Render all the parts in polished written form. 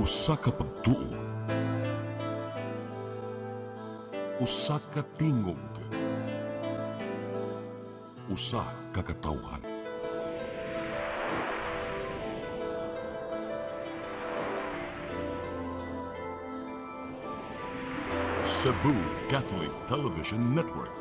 Usa ka pagtuo, usa ka tingog, usa ka katawhan. Cebu Catholic Television Network.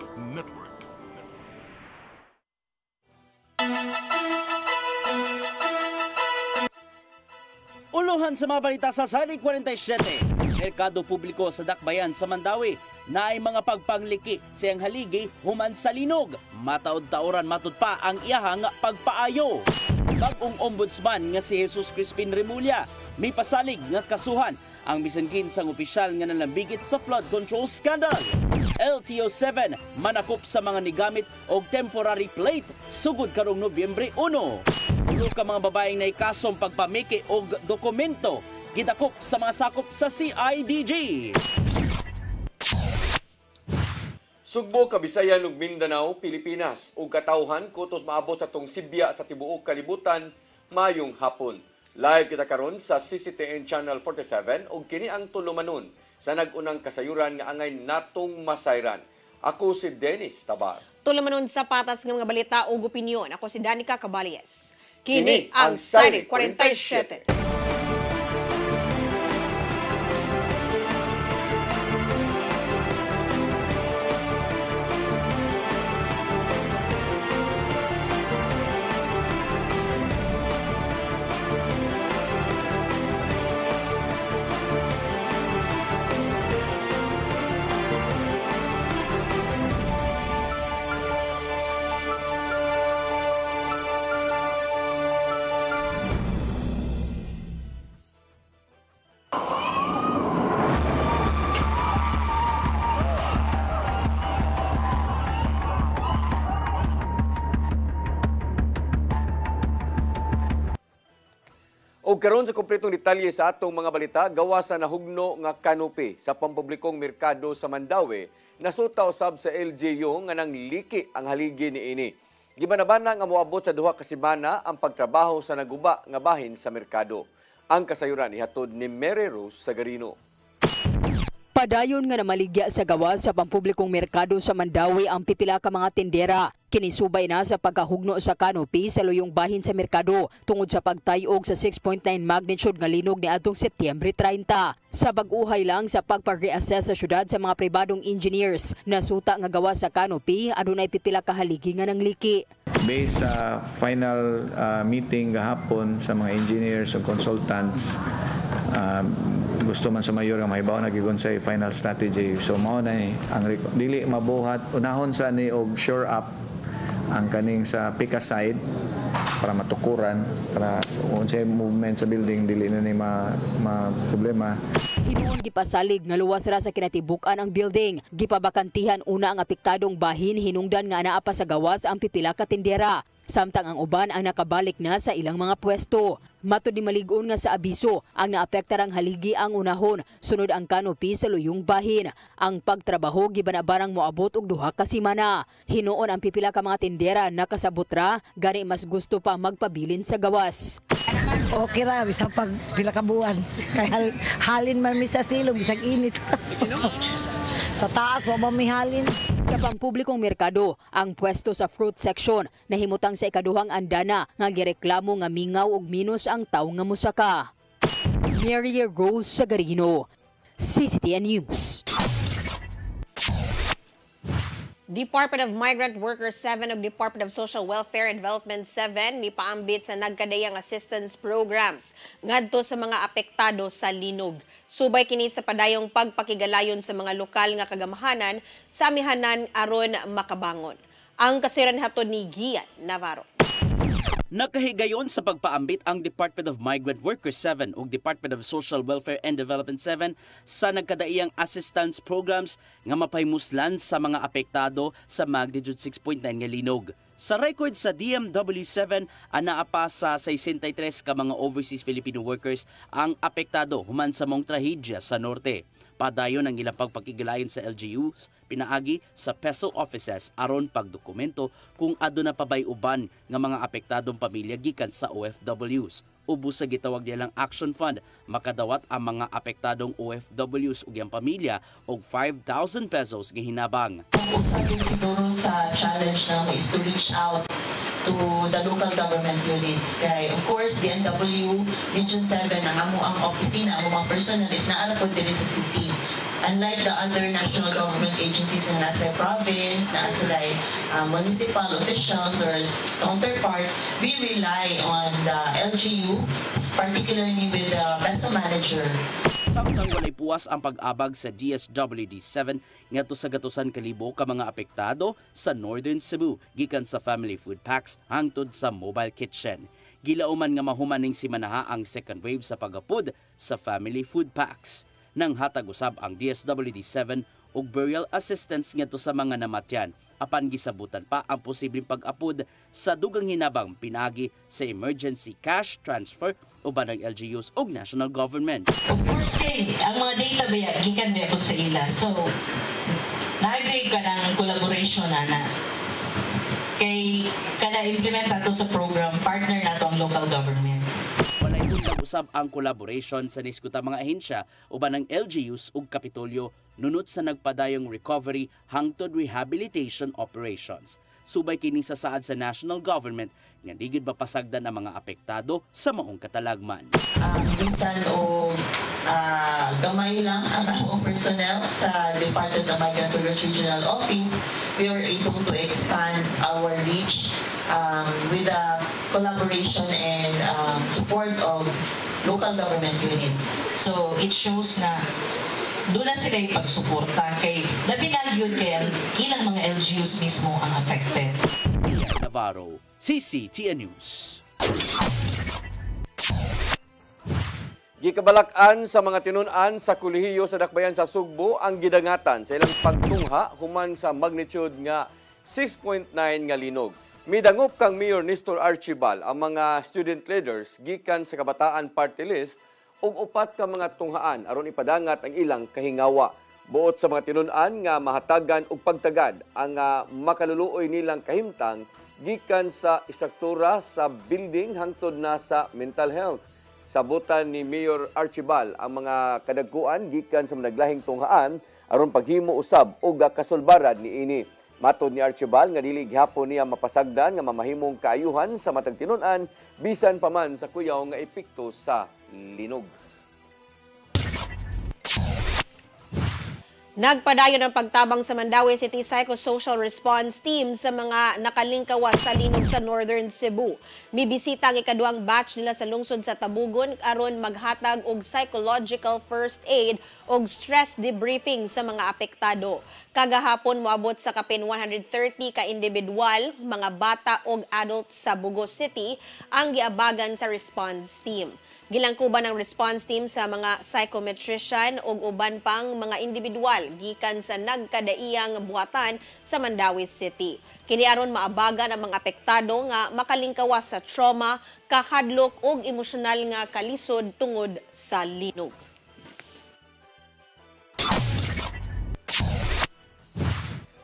Uluhan sa mga balita sa Sali 47. Merkado publiko sa Dakbayan sa Mandawi na ay mga pagpangliki siyang haligi human sa linog. Mataod-taoran matud pa ang iyahang pagpaayo. Bagong ombudsman nga si Jesus Crispin Remulla may pasalig nga kasuhan ang bisan kinsang opisyal nga nalambigit sa flood control scandal. LTO-7 manakop sa mga nigamit og temporary plate sugod karong Nobyembre 1. Ulo ka mga babaeng na ikasong pagpamiki og dokumento gidakop sa mga sakop sa CIDG. Sugbo, Kabisayan ug Mindanao, Pilipinas ug katawhan kutos maabot sa tong Sibya sa tibuok kalibutan mayong hapon. Live kita karon sa CCTN Channel 47 ug kini ang tulumanon sa nag-unang kasayuran nga angay natong masayran. Ako si Dennis Tabar. Tulumanon sa patas ng mga balita ug opinyon. Ako si Danica Caballes. Kini ang Sali 47. O karon sa kompletong detalye sa atong mga balita, gawa sa nahugno nga kanopi sa pampublikong merkado sa Mandawi, nasutaw sab sa LGU nga nang liki ang haligi niini. Gibanabana nga moabot sa duha ka semana ang pagtrabaho sa naguba nga bahin sa merkado. Ang kasayuran ihatod ni Mary Rose Sagarino. Padayon nga namaligya sa gawa sa pampublikong merkado sa Mandawi ang pipila ka mga tindera. Kinisubay na sa pagkahugno sa kanopi sa luyong bahin sa merkado tungod sa pagtayog sa 6.9 magnitude nga linog ni atong Setyembre 30. Sa bag-uhay lang sa pagpag-reassess sa syudad sa mga pribadong engineers, nasuta nga gawa sa kanopi adunay pipila ka haligi nga nangliki. Based sa final meeting gahapon sa mga engineers o consultants, gusto man sa mayor nga mahibaw na gigon sa final strategy. So mao na ang dili mabuhat unahon sa ni og shore up ang kaning sa pika side para matukuran para unsay movement sa building dili na ni problema. Hinuon gipasalig nga luwas ra sa kinatibuk-an ang building. Gipabakantihan una ang apektadong bahin hinungdan nga anaa pa sa gawas ang pipila ka tindera. Samtang ang uban ang nakabalik na sa ilang mga pwesto. Matud ni malig-on nga sa abiso ang naapektarang haligi ang unahon sunod ang kanopi sa luyong bahin. Ang pagtrabaho gibanabarang moabot og duha ka semana. Hinuon ang pipila ka mga tindera nakasabot ra gani mas gusto pa magpabilin sa gawas. Okay ra bisang pag pila ka buwan kay halin man mi sa silong bisag init. Sa taas wa mi halin. Sa pampublikong merkado, ang pwesto sa fruit section nahimutang sa ikaduhang andana nga gireklamo nga mingaw og minus ang tawo nga musaka. Mary Rose Sagarino, CCTN News. Department of Migrant Workers 7 ug Department of Social Welfare and Development 7 mipaambit sa nagkadayang assistance programs ngadto sa mga apektado sa linog. Subay kini sa padayong pagpakigalayon sa mga lokal nga kagamahanan sa amihanan aron makabangon. Ang kasiran hatod ni Gian Navarro. Nakahigayon sa pagpaambit ang Department of Migrant Workers 7 ug Department of Social Welfare and Development 7 sa nagkadaiyang assistance programs nga mapaymuslan sa mga apektado sa magnitude 6.9 nga linog. Sa record sa DMW7, anaa pa sa 63 ka mga overseas Filipino workers ang apektado human sa mong trahedya sa norte. Padayon ang ilang pagpakigalayon sa LGUs, pinaagi sa PESO offices aron pagdokumento kung aduna pa bay uban nga mga apektadong pamilya gikan sa OFWs. Ubos sa gitawag nilang Action Fund, makadawat ang mga apektadong OFWs ug iyang pamilya og 5,000 pesos gihinabang. Usa din siguro sa challenge na is to reach out to the local government units. Kay of course, DNW Region 7 ang opisina, ang mga personnel is naara po diri sa city. Unlike the other national government agencies na nasa province, nasa municipal officials or counterpart, we rely on the LGU, particularly with the PESA manager. Samtang walay puwas ang pag-abag sa DSWD-7 ngadto sa gatusan kalibo ka mga apektado sa Northern Cebu gikan sa family food packs hangtod sa mobile kitchen. Gilauman nga mahuman ning simanaha ang second wave sa pagapod sa family food packs. Nang hatag usab ang DSWD-7 og burial assistance ngadto sa mga namatyan apan gisabutan pa ang posibleng pag-apod sa dugang hinabang pinagi sa emergency cash transfer uban ng LGUs og national government. Of course, ang mga data ba gikan ba sa ila. So, naagay ka ng collaboration na kay kada implement nato sa program, partner nato ang local government. Walay usab ang collaboration sa niskuta mga ahensya uban ng LGUs ug Kapitolyo nunot sa nagpadayong recovery hangtod rehabilitation operations. Subay kini sa saad sa national government nga digid mapasagdan ang mga apektado sa maong katalagman. Minsan gamay lang ang among personnel sa Department of Migrant Workers Regional Office. We were able to expand our reach with the collaboration and support of local government units. So it shows na doon na sila ipagsuporta kay labi na yun kaya ilang mga LGUs mismo ang affected. Navarro, CCTN News. Gikabalak-an sa mga tinun-an sa kolehiyo sa Dakbayan sa Sugbo ang gidangatan sa ilang pagtungha human sa magnitude nga 6.9 nga linog. Midangop kang Mayor Nestor Archibal ang mga student leaders gikan sa Kabataan Party List ug upat ka mga tunghaan aron ipadangat ang ilang kahingawa. Buot sa mga tinun-an nga mahatagan og pagtagad ang makaluluoy nilang kahimtang gikan sa istruktura sa building hangtod na sa mental health. Sabutan ni Mayor Archibal ang mga kadagkuan gikan sa naglahing tunghaan aron paghimo usab og kasulbaran niini. Matod ni Archibal nga dili gihapon niya mapasagdan nga mamahimong kaayuhan sa matag tinun-an bisan pa man sa kuyaw nga epekto sa linog. Nagpadayon ang pagtabang sa Mandaue City Psychosocial Response Team sa mga nakalingkawas sa linog sa Northern Cebu. Bibisita ang ikaduhang batch nila sa lungsod sa Tabugon aron maghatag og psychological first aid og stress debriefing sa mga apektado. Kagahapon moabot sa kapin 130 ka individual, mga bata ug adult sa Bugos City ang giabagan sa response team. Gilangkuban ng response team sa mga psychometrician ug uban pang mga individual gikan sa nagkadaiyang buhatan sa Mandaue City. Kini aron maabagan ang mga apektado nga makalingkawas sa trauma, kahadlok ug emosyonal nga kalisod tungod sa linog.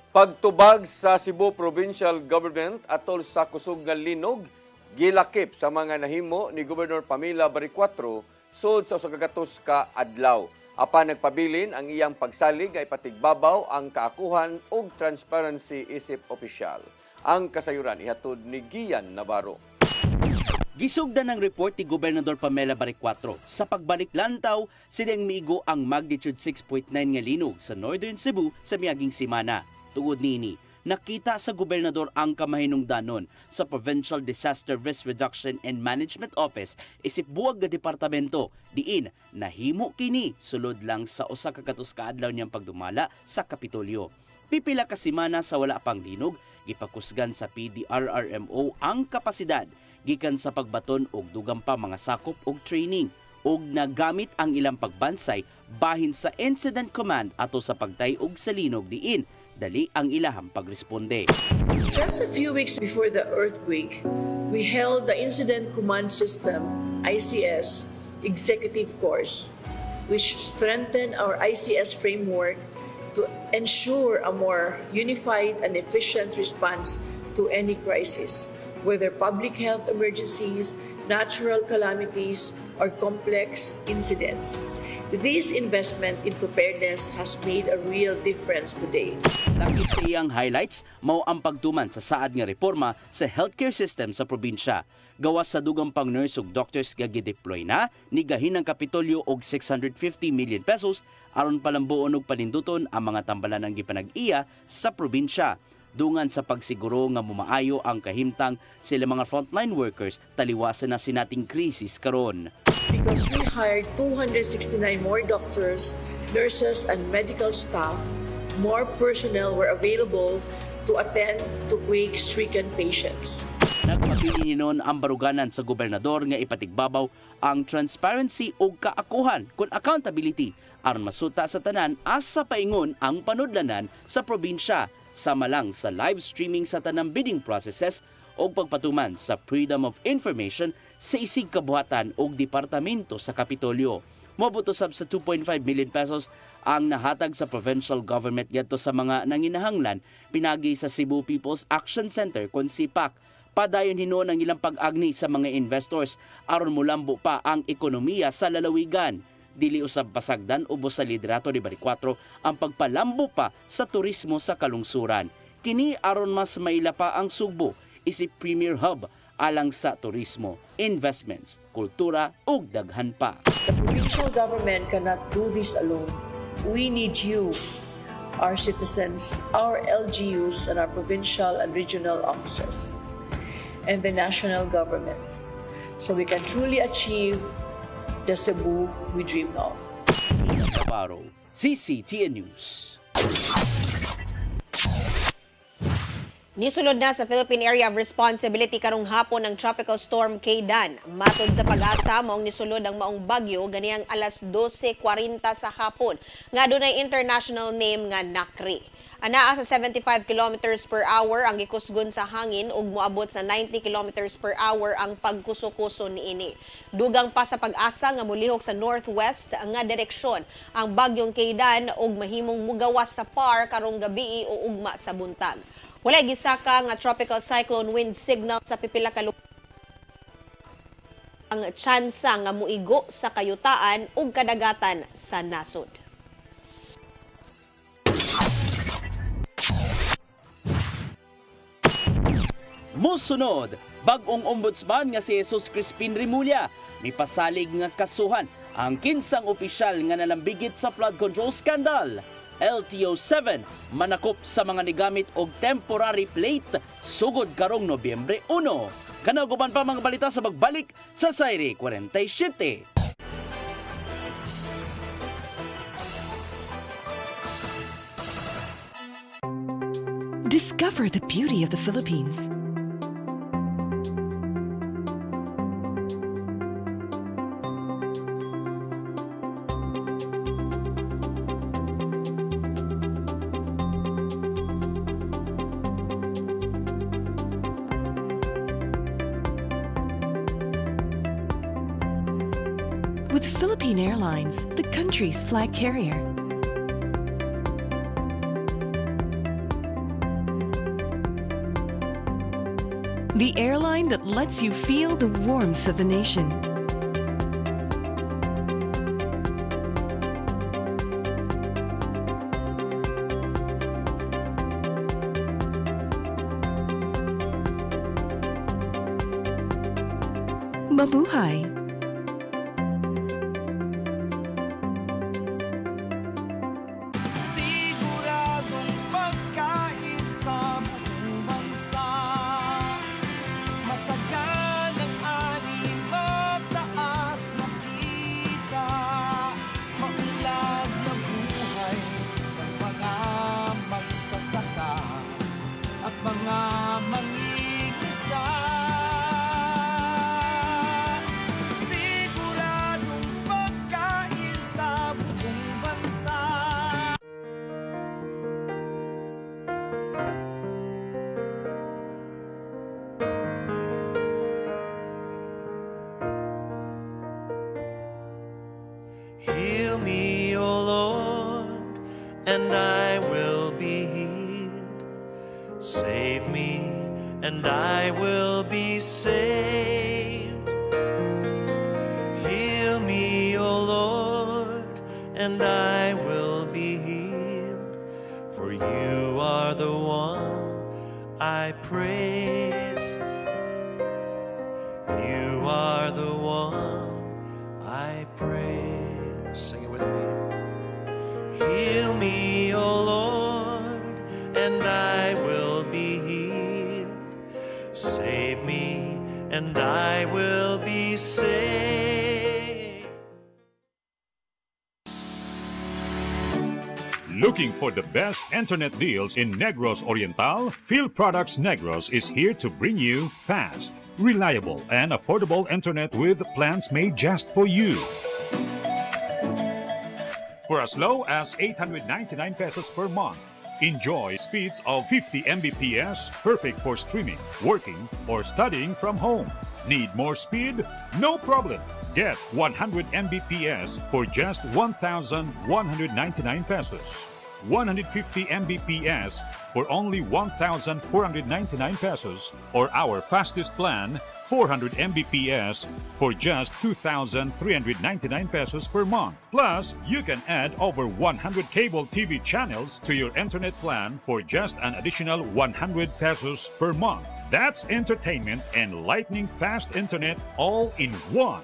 Pagtubag sa Cebu Provincial Government atol sa kusog nga linog, gilakip sa mga nahimo ni Gobernador Pamela Barry-IV sud sa usagatos ka adlaw. Apan nagpabilin ang iyang pagsalig ay patigbabaw ang kaakuhan ug transparency isip opisyal. Ang kasayuran ihatod ni Gian Navarro. Gisugdan ng report ni Gobernador Pamela Barry-IV sa pagbalik lantaw sining miigo ang magnitude 6.9 nga linog sa Northern Cebu sa miaging semana. Tungod nini, nakita sa gobernador ang kamahinungdanon sa Provincial Disaster Risk Reduction and Management Office isip buwag nga departamento diin nahimo kini sulod lang sa usa ka katus ka adlaw niyang pagdumala sa Kapitolyo. Pipila ka semana sa wala pang linog, gipakusgan sa PDRRMO ang kapasidad gikan sa pagbaton og dugang pa mga sakop og training og nagamit ang ilang pagbansay bahin sa Incident Command ato sa pagtay-og sa linog diin dali ang ilahang pagresponde. Just a few weeks before the earthquake, we held the Incident Command System, ICS, executive course, which strengthened our ICS framework to ensure a more unified and efficient response to any crisis, whether public health emergencies, natural calamities, or complex incidents. This investment in preparedness has made a real difference today. Lakip sa iyang highlights, mao ang pagtuman sa saad nga reforma sa healthcare system sa probinsya. Gawas sa dugang pang nurse ug doctors nga gideploy na, nigahin ang Kapitolyo og 650 million pesos aron palambuon og paninduton ang mga tambalan ng gipanag-iya sa probinsya. Dungan sa pagsiguro nga mumaayo ang kahimtang sila mga frontline workers taliwasan na sinating krisis karon. Because we hired 269 more doctors, nurses, and medical staff, more personnel were available to attend to quake-stricken patients. Nagpapili noon ang baruganan sa gobernador nga ipatigbabaw ang transparency o kaakuhan kung accountability aron masuta sa tanan asa paingon ang panudlanan sa probinsya, sama lang sa live streaming sa tanang bidding processes o pagpatuman sa freedom of information sa isig kabuhatan o departamento sa Kapitolyo. Mobuto sab sa 2.5 million pesos ang nahatag sa provincial government ngadto sa mga nanginahanglan pinagi sa Cebu People's Action Center kon CPAC. Padayon hinuon ang ilang pag-agni sa mga investors aron mulambo pa ang ekonomiya sa lalawigan. Dili usab pasagdan ubos sa liderato ni Baricuatro ang pagpalambo pa sa turismo sa kalungsuran. Kini aron mas maila pa ang Sugbo isip premier hub alang sa turismo, investments, kultura ug daghan pa. The provincial government cannot do this alone. We need you, our citizens, our LGUs, and our provincial and regional offices, and the national government, so we can truly achieve the Cebu we dreamed of. Navarro, CCTN News. Nisulod na sa Philippine Area of Responsibility karong hapon ng Tropical Storm Kaydan. Matod sa pag-asa, maong nisulod ang maong bagyo ganiyang alas 12:40 sa hapon. Nga dunay international name nga Nakri. Anaa sa 75 kilometers per hour ang gikusgon sa hangin ug moabot sa 90 kilometers per hour ang pagkuso-kuso niini. Dugang pa sa pag-asa nga mulihok sa northwest nga direksyon ang bagyong Kaydan ug mahimong mugawas sa par karong gabii o ugma sa buntag. Wala gisaka nga tropical cyclone wind signal sa pipila ka lugar. Ang tsansa nga muigo sa kayutaan ug kadagatan sa nasod. Musunod, bag-ong ombudsman nga si Jesus Crispin Rimulya mipasalig nga kasuhan ang kinsang opisyal nga nalambigit sa flood control scandal. LTO-7 manakop sa mga nigamit og temporary plate sugod karong Nobyembre 1. Kanaguban pa mga balita sa magbalik sa Sairi 47. Discover the beauty of the Philippines. With Philippine Airlines, the country's flag carrier. The airline that lets you feel the warmth of the nation. Mabuhay! Heal me, O Lord, and I will be healed. Save me, and I will be saved. and I will be healed. For you are the one I praise. You are the one I praise. Sing it with me. Heal me, O Lord, and I will be healed. Save me, and I will be saved. Looking for the best internet deals in Negros Oriental? Field Products Negros is here to bring you fast, reliable, and affordable internet with plans made just for you. For as low as 899 pesos per month, enjoy speeds of 50 Mbps, perfect for streaming, working, or studying from home. Need more speed? No problem. Get 100 Mbps for just 1,199 pesos. 150 Mbps for only 1,499 pesos, or our fastest plan, 400 Mbps for just 2,399 pesos per month. Plus, you can add over 100 cable TV channels to your internet plan for just an additional 100 pesos per month. That's entertainment and lightning fast internet all in one.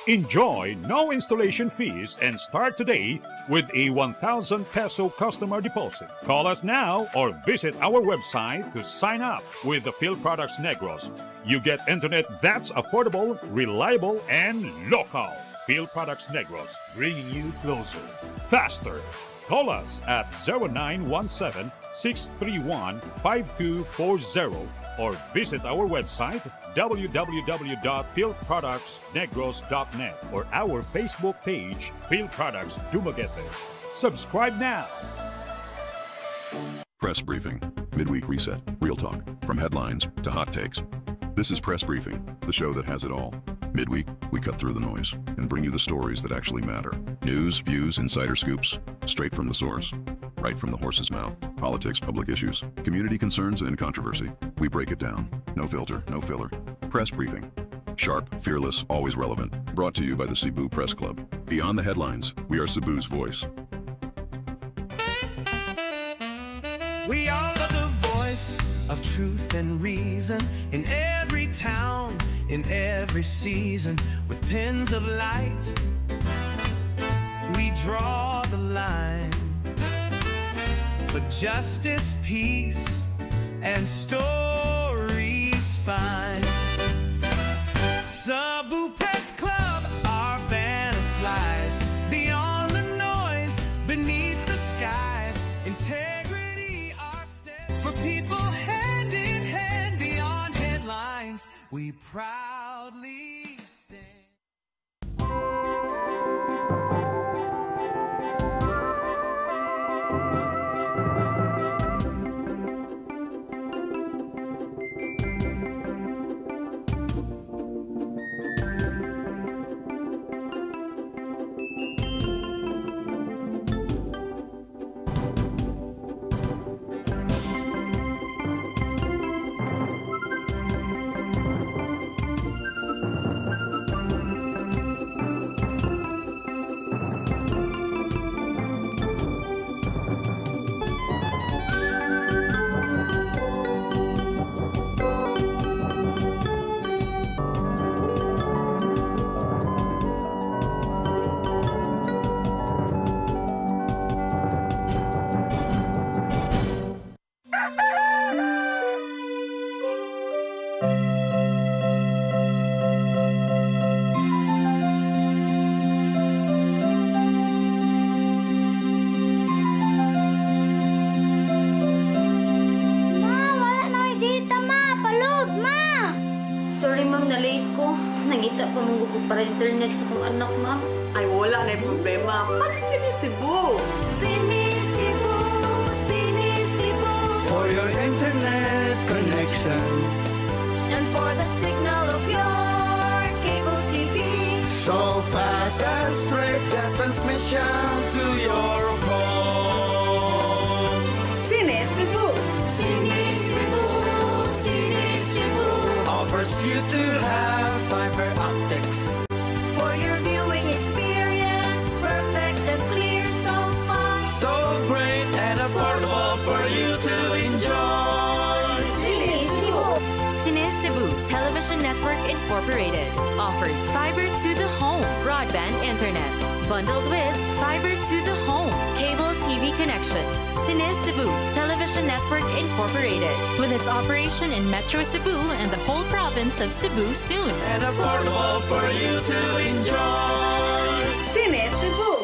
Enjoy no installation fees and start today with a 1,000 peso customer deposit. Call us now or visit our website to sign up with the Field Products Negros. You get internet that's affordable, reliable, and local. Field Products Negros, bringing you closer, faster. Call us at 0917-631-5240 or visit our website www.fieldproductsnegros.net or our Facebook page, Field Products Dumaguete. Subscribe now. Press Briefing. Midweek Reset. Real talk. From headlines to hot takes. This is Press Briefing, the show that has it all. Midweek, we cut through the noise and bring you the stories that actually matter. News, views, insider scoops, straight from the source. Right from the horse's mouth. Politics, public issues, community concerns, and controversy. We break it down. No filter, no filler. Press Briefing. Sharp, fearless, always relevant. Brought to you by the Cebu Press Club. Beyond the headlines, we are Cebu's voice. We are the voice of truth and reason in every town, in every season. With pens of light, we draw the line for justice, peace, and story spine. Cebu Press Club, our banner flies beyond the noise, beneath the skies. Integrity, our step for people, hand in hand, beyond headlines. We proudly stand. Para internet sa kong anak, ma'am. Ay, wala na yung problema. Pag Sinisibu! Sinisibu! Sinisibu! For your internet connection And for the signal of your cable TV. so fast and straight, the transmission to your home. Sinisibu! Sinisibu! Sinisibu! Offers you to have fiber optics For your viewing experience. affordable for you to enjoy. Cine Cebu. Cine Cebu Television Network Incorporated offers fiber to the home broadband internet bundled with fiber to the home cable TV connection. Cine Cebu Television Network Incorporated with its operation in Metro Cebu and the whole province of Cebu soon. And affordable for you to enjoy. Cine Cebu.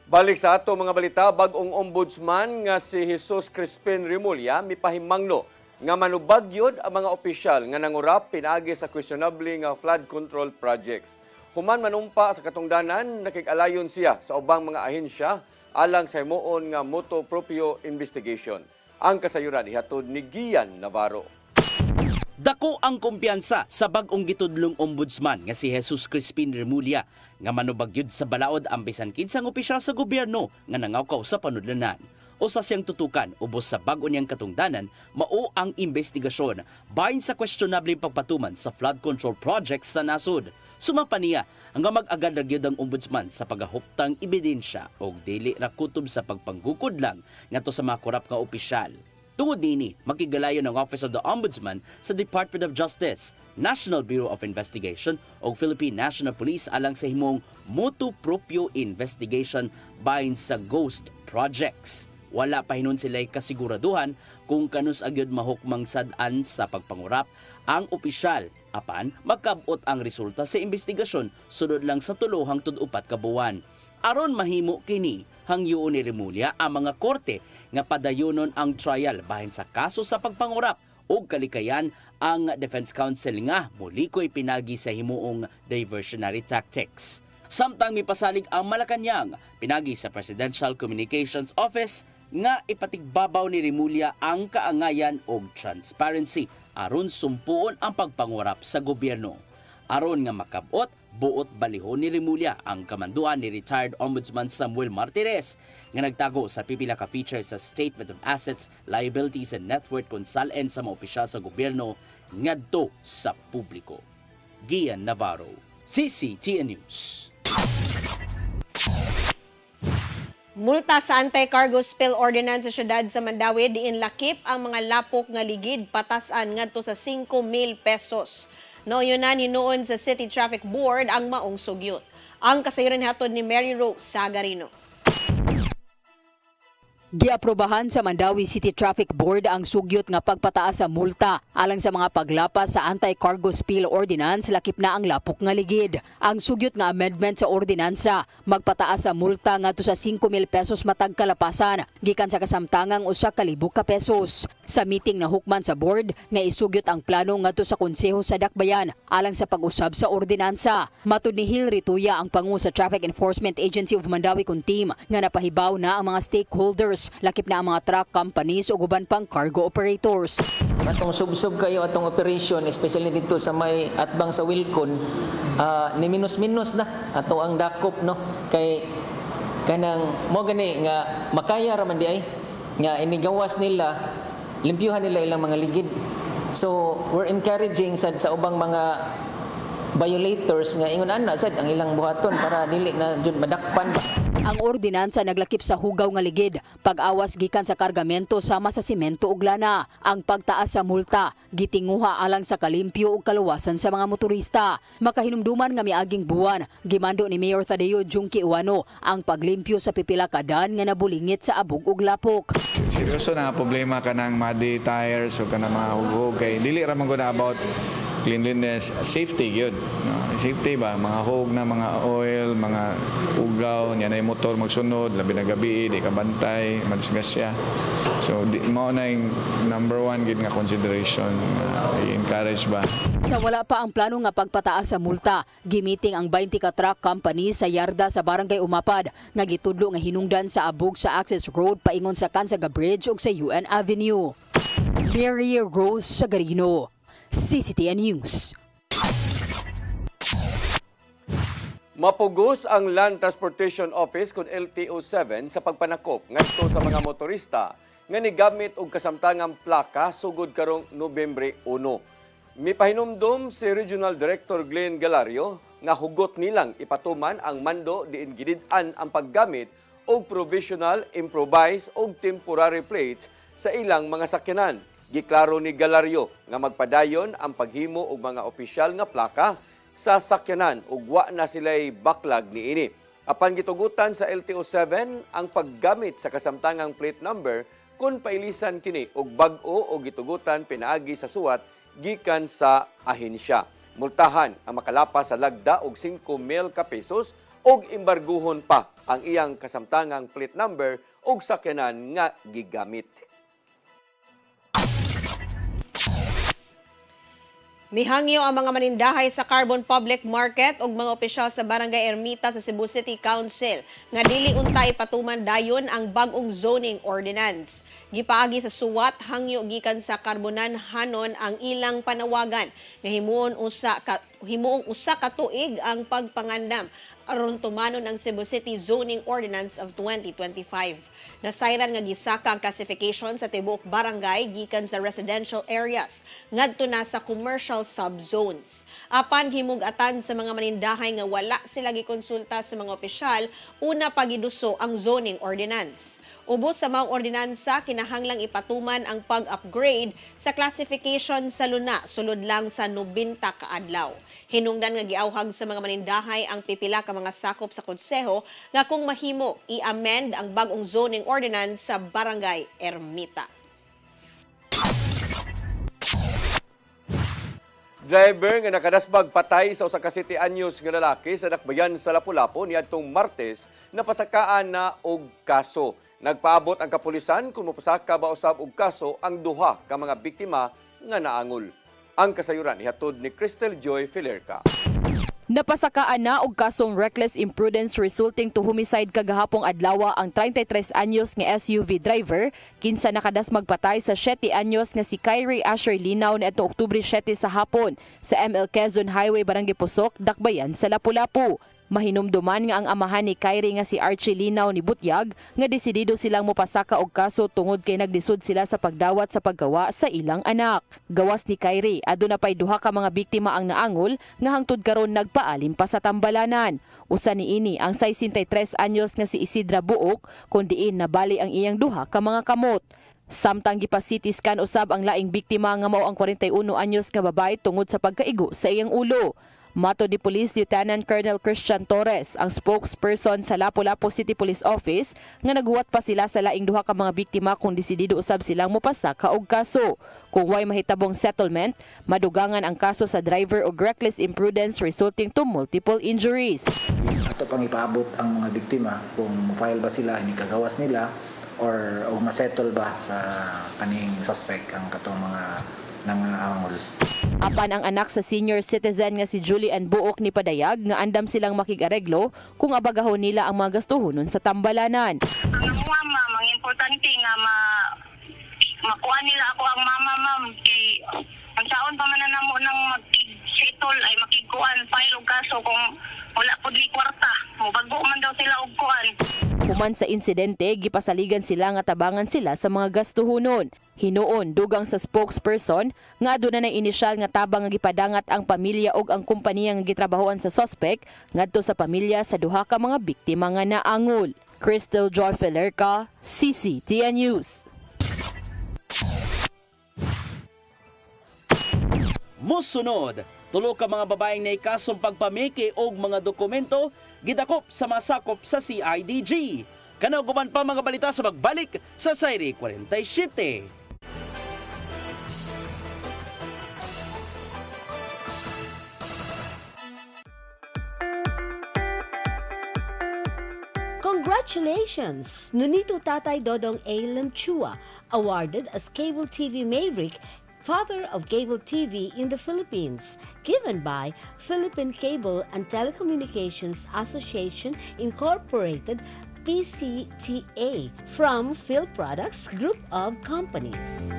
Balik sa ato mga balita, bag-ong ombudsman nga si Jesus Crispin Remulla mipahimangno nga manubag yun ang mga opisyal nga nangurap pinaagi sa questionable nga flood control projects. Human manumpa sa katungdanan, nakig-alayon siya sa ubang mga ahensya alang sa himuon nga motu proprio investigation. Ang kasayuran ihatod ni Gian Navarro. Dako ang kumpiyansa sa bag-ong gitudlong ombudsman nga si Jesus Crispin Remulla nga manubagyod sa balaod ang bisan kinsang opisyal sa gobyerno nga nangawkaw sa panudlanan. O sa siyang tutukan ubos sa bag-o niyang katungdanan, mao ang investigasyon bahin sa questionable pagpatuman sa flood control projects sa nasod. Sumapa niya ang mag-agad ragyod ang ombudsman sa paghahuptang ebidensya o dili ra kutob sa pagpanggukod lang ngadto sa mga korap nga opisyal. Tungod nini, makigalayon ng Office of the Ombudsman sa Department of Justice, National Bureau of Investigation o Philippine National Police alang sa himong motu proprio investigation bahin sa ghost projects. Wala pa hinon sila'y kasiguraduhan kung kanus agyod mahukmang sad-an sa pagpangurap ang opisyal. Apan, magkabot ang resulta sa investigasyon sunod lang sa tuluhang tud-upat ka buwan. Aron mahimo kini, hangyoon ni Remulla ang mga korte nga padayonon ang trial bahin sa kaso sa pagpangurap o kalikayan ang Defense Counsel nga mulikoy pinagi sa himuong diversionary tactics. Samtang mipasalig ang Malacanang, pinagi sa Presidential Communications Office nga ipatigbabaw ni Remulla ang kaangayan o transparency aron sumpuon ang pagpangurap sa gobyerno. Aron nga makabot, buot balihon ni Remulla ang kamanduan ni retired Ombudsman Samuel Martires nga nagtago sa pipila ka feature sa Statement of Assets, Liabilities and Net Worth kung salen sa mga opisyal sa gobyerno ngadto sa publiko. Gian Navarro, CCTN News. Multa sa anti-cargo spill ordinance sa syudad sa Mandawi diin lakip ang mga lapok nga ligid patasan ngadto sa 5,000 pesos. Noon na ninuon sa City Traffic Board ang maong sugyot. Ang kasayuran hatod ni Mary Rose Sagarino. Giaprobahan sa Mandawi City Traffic Board ang sugyot nga pagpataas sa multa alang sa mga paglapas sa anti-cargo spill ordinance lakip na ang lapok nga ligid. Ang sugyot nga amendment sa ordinansa magpataas sa multa ngadto sa 5,000 pesos matag kalapasan gikan sa kasamtangang 1,000 ka pesos. Sa meeting na hukman sa board nga isugyot ang plano ngadto sa konseho sa Dakbayan alang sa pag-usab sa ordinansa. Matud ni Hilary Tuya ang pangu sa Traffic Enforcement Agency of Mandawi kun team nga napahibaw na ang mga stakeholders lakip na ang mga truck companies o guban pang cargo operators. Atong subsub kayo atong operation, especially dito sa may atbang sa Wilcon, ni minus-minus na ato ang dakop no kay kanang mo gani nga makaya ra man di ay nga inigawas nila, limpyuhan nila ilang mga ligid. So we're encouraging sad sa ubang mga violators nga ingon ana sad ang ilang buhaton para dili na jud madakpan ba. Ang ordinansa naglakip sa hugaw nga ligid, pag-awas gikan sa kargamento sama sa simento ug lana. Ang pagtaas sa multa gitinguha alang sa kalimpyo ug kaluwasan sa mga motorista. Makahinumduman nga miaging buwan, gimando ni Mayor Tadeo Junki Uwano ang paglimpyo sa pipila ka daan nga nabulingit sa abog ug lapok. Seryoso na problema kanang muddy tires o kanang mga hugog kay dili ra man gud about cleanliness, safety gyud. No? Safety ba, mga hog na mga oil, mga ugaw, niya na yung motor magsunod, labi na gabi, di ka bantay, madisgasya. So, mao na yung number one gid nga consideration, i-encourage ba. Sa wala pa ang plano nga pagpataas sa multa, gimiting ang 20 ka truck company sa yarda sa Barangay Umapad nga gitudlo nga hinungdan sa abog sa access road paingon sa Kansaga Bridge ug sa UN Avenue. Mary Rose Sagarino, CCTN News. Mapugos ang Land Transportation Office kung LTO-7 sa pagpanakop ngadto sa mga motorista nga nigamit og kasamtangang plaka sugod karong Nobyembre 1. Mipahinumdom si Regional Director Glenn Galario nga hugot nilang ipatuman ang mando diin gidid-an ang paggamit og provisional, improvised og temporary plates sa ilang mga sakyanan. Giklaro ni Galario nga magpadayon ang paghimo og mga opisyal nga plaka sa sakyanan ug wa na sila'y backlog niini. Apan gitugutan sa LTO-7 ang paggamit sa kasamtangang plate number kung pailisan kini og bag-o o gitugutan pinaagi sa suwat gikan sa ahensya. Multahan ang makalapas sa lagda og 5,000 ka pesos og embarguhon pa ang iyang kasamtangang plate number og sakyanan nga gigamit. Mihangyo ang mga manindahay sa Carbon Public Market ug mga opisyal sa Barangay Ermita sa Cebu City Council nga dili untay patuman dayon ang bag-ong zoning ordinance. Gipaagi sa suwat hangyo gikan sa karbonanhanon ang ilang panawagan nga himuong usa ka tuig ang pagpangandam aron tumanon ang Cebu City Zoning Ordinance of 2025. Nasayran nga gisaka ang classification sa tibuok barangay gikan sa residential areas ngadto na sa commercial subzones. Apan himug-atan sa mga manindahay nga wala sila gikonsulta sa mga opisyal, una pagiduso ang zoning ordinance. Ubos sa maong ordinansa, kinahanglang ipatuman ang pag-upgrade sa classification sa luna sulod lang sa 90 ka adlaw. Hinungdan nga giawhag sa mga manindahay ang pipila ka mga sakop sa konseho nga kung mahimo i-amend ang bag-ong zoning ordinance sa Barangay Ermita. Driver nga nakadasbag patay sa usa ka 7 anyos nga lalaki sa Dakbayan sa Lapu-Lapu niadtong Martes napasakaan na og kaso. Nagpaabot ang kapulisan kung mapasaka ba usab og kaso ang duha ka mga biktima nga naangol. Ang kasayuran ihatod ni Crystal Joy Filerca. Napasakaan na og kasong reckless imprudence resulting to homicide kagahapong adlaw ang 33 anyos nga SUV driver kinsa nakadasmag patay sa 7 anyos nga si Kyrie Asher Linaw niadto Oktubre 7 sa hapon sa ML Quezon Highway Barangay Pusok, Dakbayan sa Lapu-Lapu. Mahinumduman nga ang amahan ni Kyrie nga si Archie Linaw ni Butyag nga desidido silang mopasaka og kaso tungod kay naglisod sila sa pagdawat sa paggawa sa ilang anak. Gawas ni Kyrie, aduna pay duha ka mga biktima ang naangol nga hangtod karon nagpaalim pa sa tambalanan. Usa niini ang 63 anyos nga si Isidra Buok kun diin nabali ang iyang duha ka mga kamot. Samtang gipa-CT scan usab ang laing biktima nga mao ang 41 anyos nga babae tungod sa pagkaigo sa iyang ulo. Mato ni Police Lieutenant Colonel Christian Torres, ang spokesperson sa Lapu-Lapu City Police Office, nga naguwat pa sila sa laing duha ka mga biktima kung desidido usab silang mopasaka og kaso. Kung way mahitabong settlement, madugangan ang kaso sa driver og reckless imprudence resulting to multiple injuries. Ato pang ipaabot ang mga biktima kung file ba sila ni kagawas nila or masettle ba sa kaning suspect ang katong mga nangaangol. Apan ang anak sa senior citizen nga si Julian Buok ni padayag nga andam silang makigareglo kung abagahon nila ang mga gastuhonon sa tambalanan. Ang mama, ang importante nga makuha nila ako ang mama, ma'am. Kay ang saon pa man na namo nang mag-settle ay makikuan file og kaso kung wala pud ni kwarta. Mubago man daw sila og kuan. Human sa insidente, gipasaligan sila nga tabangan sila sa mga gastuhonon. Hinuon dugang sa spokesperson nga aduna na inisyal nga tabang nga gipadangat ang pamilya og ang kumpanya nga gitrabahoan sa suspect ngadto sa pamilya sa duha ka mga biktima nga naangol. Crystal Joy Filerca, CCTN News. Musunod, tulo ka mga babaeng naikasong pagpamiki og mga dokumento gidakop sa masakop sa CIDG. Kanauguman pa mga balita sa magbalik sa Sayri 47. Congratulations! Nunito Tatay Dodong A. Lemchua, awarded as Cable TV Maverick, Father of Cable TV in the Philippines, given by Philippine Cable and Telecommunications Association Incorporated, PCTA, from Phil Products Group of Companies.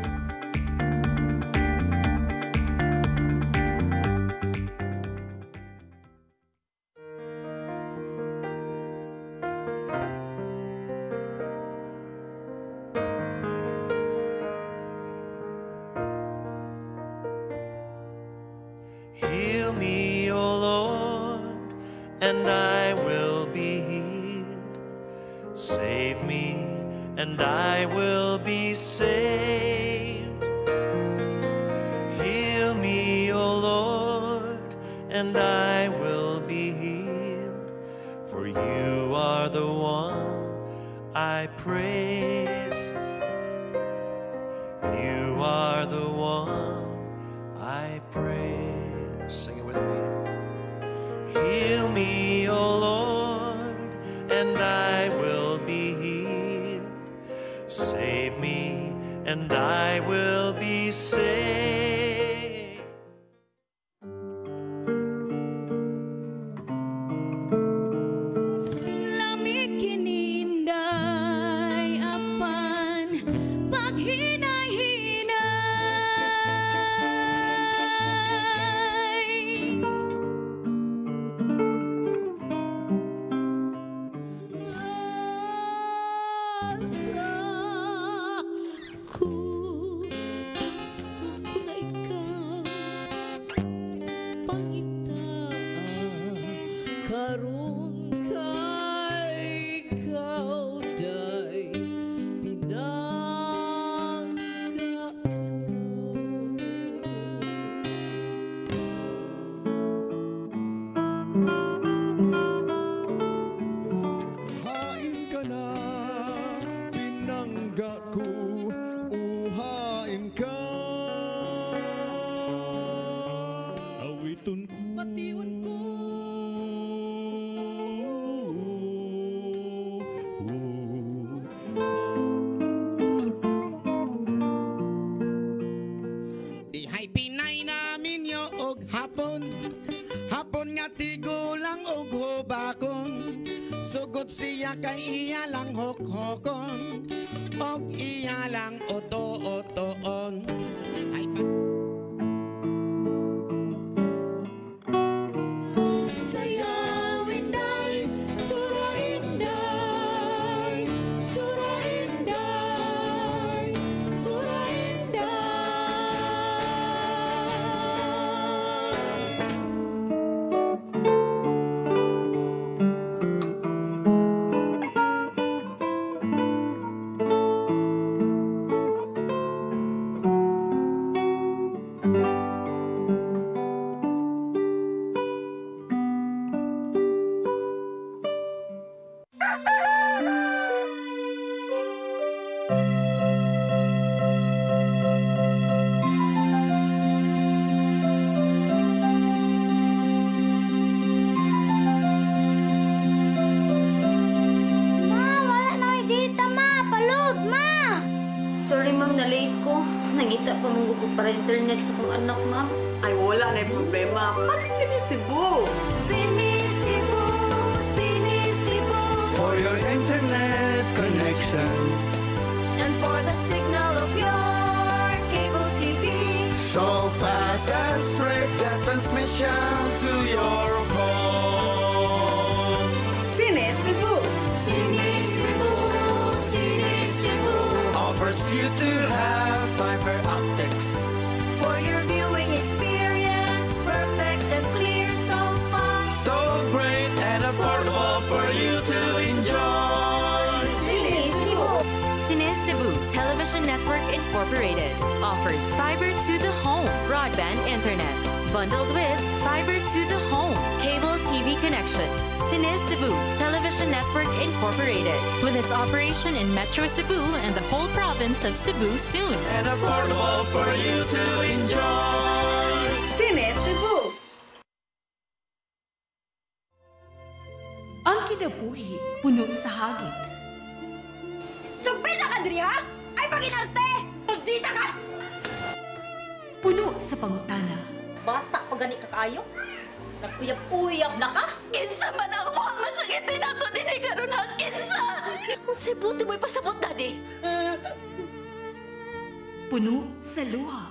and I will be healed. Save me, and I will be saved. Heal me, O Lord, and I will be healed. For you are the one I praise. You are the one I praise. Sing it with me. Heal me, O Lord, and I will be healed. Save me, and I will be saved. Lamig kininday apan paghinay-hinay. Karon kay ikaw day pinangga Hain ka na, pinangga ko, uhain ka. Awiton ko, patiun ko. Ihay Pinay namin yo og hapon. Hapon nga tigulang og hubakon. Sugod siya kay iya lang hokhokon. Og iya lang oto-otoon. Ay pas Sayawin day, surain day, surain day, surain Sorry ma'am, na-late ko. Nangita pa mong gusto para internet sa kong anak, ma'am. Ay, wala na yung problema. Pag sinisibo. Sinisibo, sinisibo. for your internet connection. And for the signal of your cable TV. So fast and straight the transmission to your home. Sinisibo. Sinisibo, sinisibo. Offers you to have fiber optics. For your viewing experience, perfect and clear, so fast. So great and affordable for you to enjoy. Sinisibo. Sinisibo Television Network Incorporated offers fiber to the home broadband internet bundled with fiber to the home cable TV connection. Sinisibo Television Network Incorporated with its operation in Metro Cebu and the whole province of Cebu soon. And affordable for you to enjoy. Sinisibo. Ang kinabuhi puno sa hagit. Sugpil na ka, Dri, ha? Ay, pag-inarte! Magdita ka! Puno sa pangutana. Bata pa gani ka kayo? Nagpuyap-uyap na ka? Kinsa man ang mga masakitin ako din ay karoon ha, kinsa! Kung si buti mo'y pasabot, Daddy. Puno sa luha.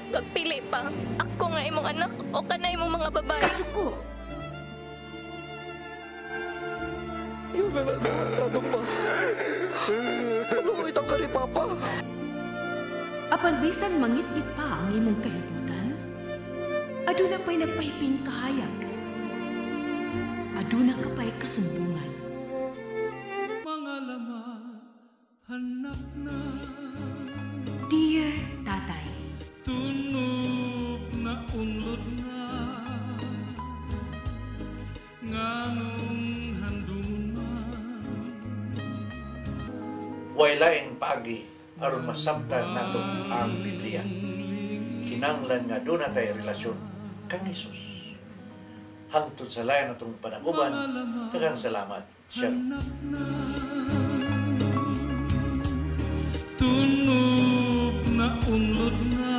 Pagpili pa, ako nga imong anak o kanay imong mga babae. Kasuko. Yung ano pa? Ano itang kali, Papa? Apan bisan mangit-ngit pa ang imong kalibutan, aduna pa'y nagpahiping kahayag. aduna ka pa'y kasumbungan. Mga lama, hanap na. Dear Tatay, Tunog na unlod na. Nganong handungan man. Way laing paagi aron masabtan nato ang Biblia. Kinanglan nga doon natay relasyon kang Hesus. Hangtod sa layan natong panaguban, daghang salamat. Shalom. Tunog na unlod na.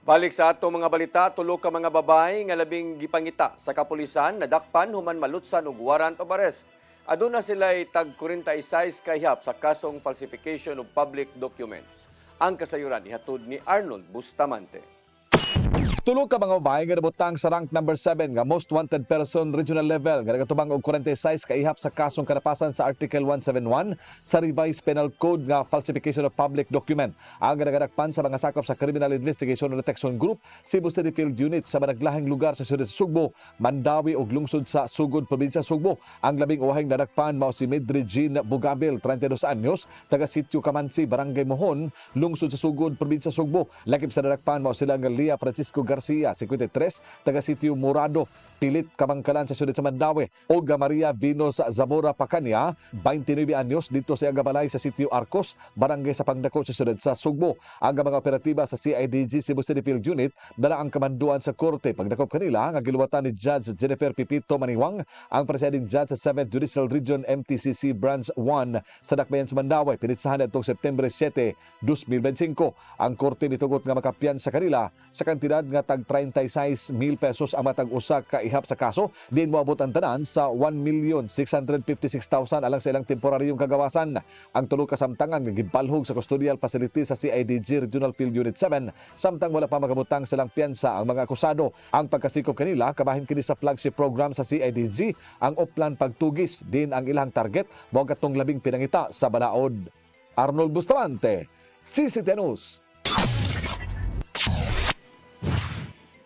Balik sa ato mga balita, tulo ka mga babae nga labing gipangita sa kapulisan nadakpan human malutsan og warrant of arrest. Aduna sila'y tag 46 kahiyap sa kasong falsification of public documents. Ang kasayuran ihatod ni Arnold Bustamante. Tulo ka mga babae nga nabutang sa rank number 7 nga most wanted person regional level nga nagatubang og 46 kaihap sa kasong karapasan sa Article 171 sa Revised Penal Code nga falsification of public document. Ang nagadakpan sa mga sakop sa Criminal Investigation and Detection Group, Cebu City Field Unit sa managlahing lugar sa siyudad sa Sugbo, Mandawi ug lungsod sa Sugod, probinsya Sugbo. Ang labing uwahing nadakpan mao si Medri Jean Bugabil, 32 anyos, taga Sitio Kamansi, Barangay Mohon, lungsod sa Sugod, probinsya Sugbo. Lakip sa nadakpan mao sila nga Lia Francisco Garcia, 53, taga Sitio Morado, pilit kabangkalan sa siyudad sa Mandawi. Olga Maria Vinos Zamora Pacania, 29 anyos, dito sa Agabalay sa Sitio Arcos, barangay sa Pangdako sa siyudad sa Sugbo. Ang mga operatiba sa CIDG Cebu City Field Unit dala ang kamanduan sa korte. Pagdakop kanila nga giluwatan ni Judge Jennifer Pipito Maniwang, ang presiding judge sa 7th Judicial Region MTCC Branch 1 sa Dakbayan sa Mandawi. Pinitsahan atong September 7, 2025. Ang korte mitugot nga makapiyan sa kanila sa kantidad nga tag 36,000 pesos ang matag usa ka ihap sa kaso. Din moabot ang tanan sa 1,656,000 alang sa ilang temporaryong kagawasan. Ang tulo ka samtangan nga gipalhog sa custodial facility sa CIDG Regional Field Unit 7 samtang wala pa magabutang silang piyansa ang mga akusado. Ang pagkasikop kanila kabahin kini sa flagship program sa CIDG ang Oplan Pagtugis. Din ang ilang target mao katong labing pinangita sa balaod. Arnold Bustamante, CCTV News.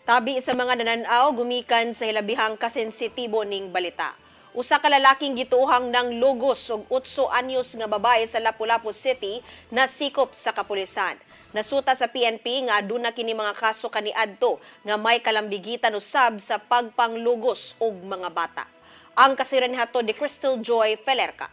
Tabi sa mga nananaw, gumikan sa hilabihang kasensitibo ning balita. Usa ka lalaking gituohang ng lugos og 8 anyos nga babae sa Lapu-Lapu City na sikop sa kapulisan. Nasuta sa PNP nga aduna kini mga kaso kaniadto nga may kalambigitan usab sa pagpanglugos og mga bata. Ang kasiran hato ni Crystal Joy Felerca.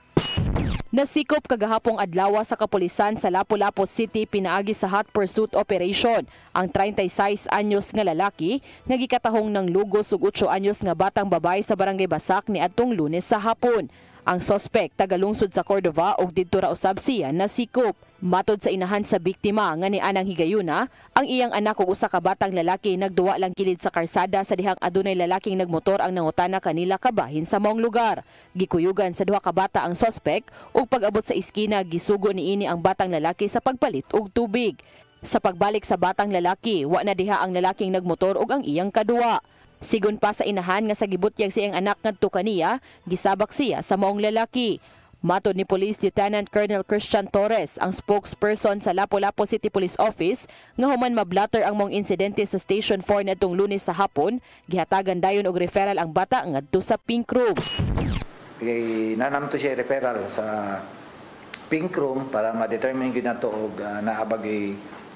Nasikop kagahapong adlaw sa kapulisan sa Lapu-Lapu City pinaagi sa hot pursuit operation ang 36 anyos nga lalaki nga gikatahong ng lugos ug 8 anyos nga batang babae sa Barangay Basak ni adtong Lunes sa hapon. Ang suspect tagalungsod sa Cordova ug didto ra usab siya nasikop. Matod sa inahan sa biktima nga ni anang higayuna, ang iyang anak ug usa ka batang lalaki nagduwa lang kilid sa karsada sa dihang adunay lalaking nagmotor ang nangutana kanila kabahin sa maong lugar. Gikuyugan sa duha ka bata ang suspect ug pag-abot sa iskina gisugo niini ang batang lalaki sa pagpalit og tubig. Sa pagbalik sa batang lalaki, wa na diha ang lalaking nagmotor ug ang iyang kaduwa. Sigon pa sa inahan nga sa gibutyag siyang anak ngadto kaniya, gisabak siya sa maong lalaki. Matod ni Police Lieutenant Colonel Christian Torres, ang spokesperson sa Lapu-Lapu City Police Office, nga human mablatter ang maong insidente sa Station 4 natong Lunes sa hapon, gihatagan dayon og referral ang bata ngadto sa Pink Room. Nanam to siya referral sa Pink Room para ma-determine gyud nato og naabag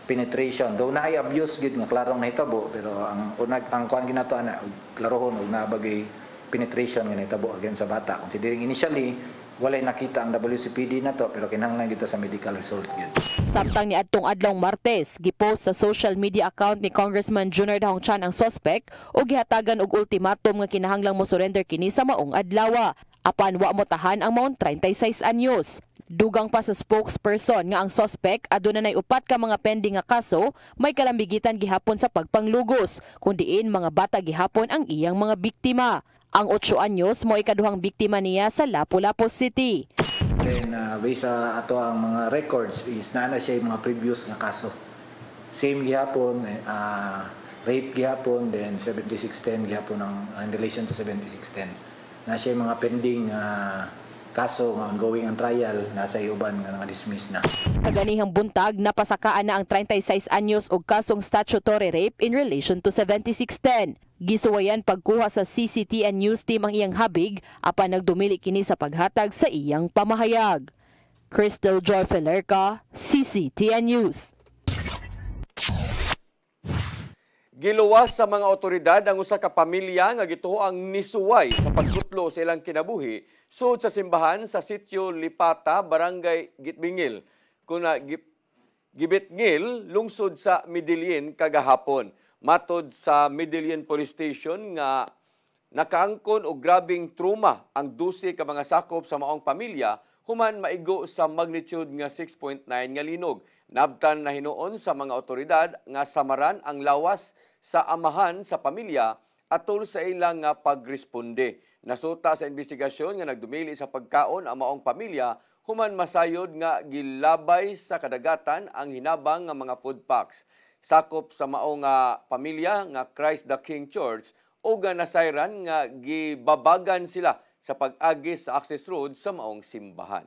penetration. Though naay abuse gid nga klarong nahitabo, pero ang kuan ginato ana klarohon og naabag penetration nga nahitabo again sa bata. Considering initially walay nakita ang WCPD na to, pero kinahanglan gito sa medical result yun. Samtang ni adtong adlong Martes, gipost sa social media account ni Congressman Junior Dahong Chan ang suspect o gihatagan og ultimatum nga kinahanglang mo surrender kini sa maong adlaw. Apan wa mo tahan ang maong 36 anyos. Dugang pa sa spokesperson nga ang suspect aduna nay upat ka mga pending nga kaso, may kalambigitan gihapon sa pagpanglugos, kundiin mga bata gihapon ang iyang mga biktima. Ang 8 anyos mo ikaduhang biktima niya sa Lapu-Lapu City. Then based sa ato ang mga records is na siya yung mga previous nga kaso. Same gihapon rape gihapon, then 7610 gihapon in relation to 7610. Na siya mga pending kaso nga ongoing ang trial, nasa iuban nga dismiss na. Kaganihang buntag, napasakaan na ang 36 anyos og kasong statutory rape in relation to 7610. Gisuwayan pagkuha sa CCTN News Team ang iyang habig apan nagdumili kini sa paghatag sa iyang pamahayag. Crystal Joy Felerca, CCTN News. Giluwas sa mga otoridad ang usa ka pamilya nga gituo ang nisuway sa pagkutlo sa ilang kinabuhi sud sa simbahan sa sitio Lipata, Barangay Gitbingil, kuna Gibitngil, lungsod sa Medellin kagahapon. Matod sa Medellin Police Station nga nakaangkon og grabing trauma ang 12 ka mga sakop sa maong pamilya human maigo sa magnitude nga 6.9 nga linog. Nabtan na hinuon sa mga otoridad nga samaran ang lawas sa amahan sa pamilya atol sa ilang nga pagresponde. Nasuta sa investigasyon nga nagdumili sa pagkaon ang maong pamilya human masayod nga gilabay sa kadagatan ang hinabang nga mga food packs. Sakop sa maong pamilya nga Christ the King Church o nga nasayran nga gibabagan sila sa pag-agi sa access road sa maong simbahan.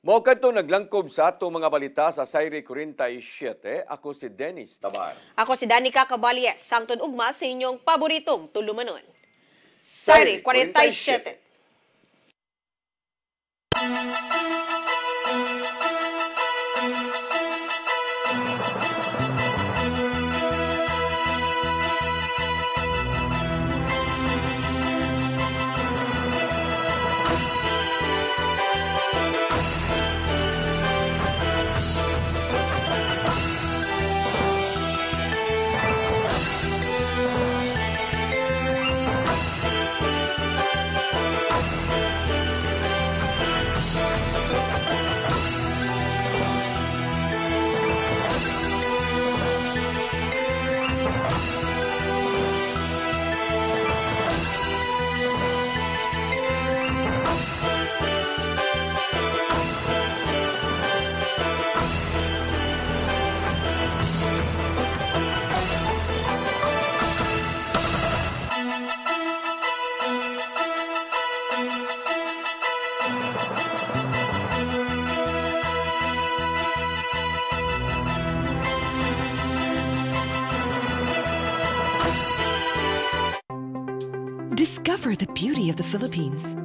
Mao kadto naglangkob sa ato mga balita sa Sayre 47. Ako si Dennis Tabar. Ako si Danica Caballes. Samtod ugma sa inyong paboritong tulumanon. Sayre 47. Discover the beauty of the Philippines